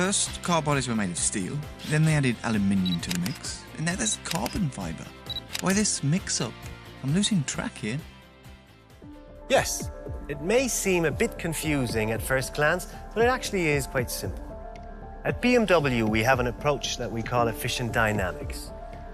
First, car bodies were made of steel, then they added aluminium to the mix, and now there's carbon fibre. Why this mix-up? I'm losing track here. Yes, it may seem a bit confusing at first glance, but it actually is quite simple. At BMW, we have an approach that we call efficient dynamics.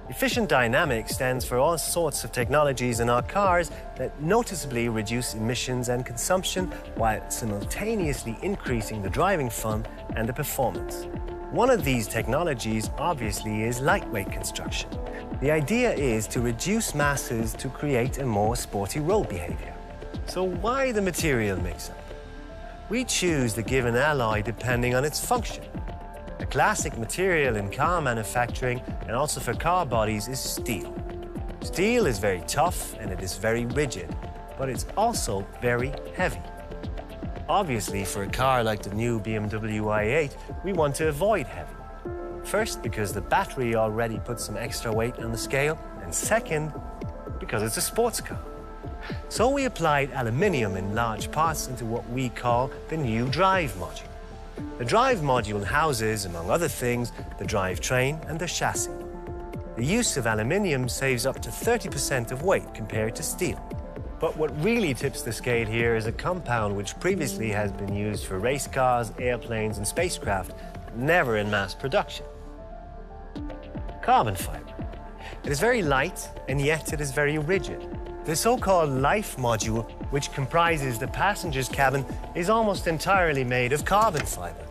Efficient dynamics stands for all sorts of technologies in our cars that noticeably reduce emissions and consumption while simultaneously increasing the driving fun and the performance. One of these technologies, obviously, is lightweight construction. The idea is to reduce masses to create a more sporty road behavior. So why the material mix-up? We choose the given alloy depending on its function. A classic material in car manufacturing and also for car bodies is steel. Steel is very tough and it is very rigid, but it's also very heavy. Obviously, for a car like the new BMW i8, we want to avoid heavy. First, because the battery already puts some extra weight on the scale, and second, because it's a sports car. So we applied aluminium in large parts into what we call the new drive module. The drive module houses, among other things, the drivetrain and the chassis. The use of aluminium saves up to 30% of weight compared to steel. But what really tips the scale here is a compound which previously has been used for race cars, airplanes and spacecraft, never in mass production. Carbon fibre. It is very light and yet it is very rigid. The so-called life module, which comprises the passenger's cabin, is almost entirely made of carbon fibre.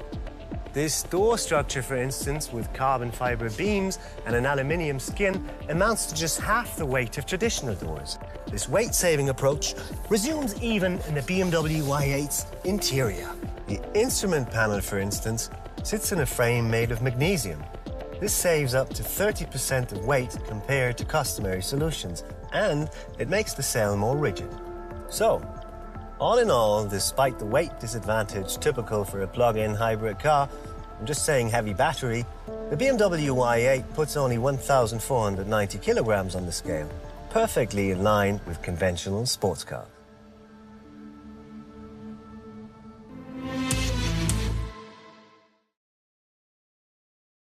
This door structure, for instance, with carbon fibre beams and an aluminium skin, amounts to just half the weight of traditional doors. This weight-saving approach resumes even in the BMW i8's interior. The instrument panel, for instance, sits in a frame made of magnesium. This saves up to 30% of weight compared to customary solutions, and it makes the cell more rigid. So, all in all, despite the weight disadvantage typical for a plug-in hybrid car, I'm just saying heavy battery, the BMW i8 puts only 1,490 kilograms on the scale, perfectly in line with conventional sports cars.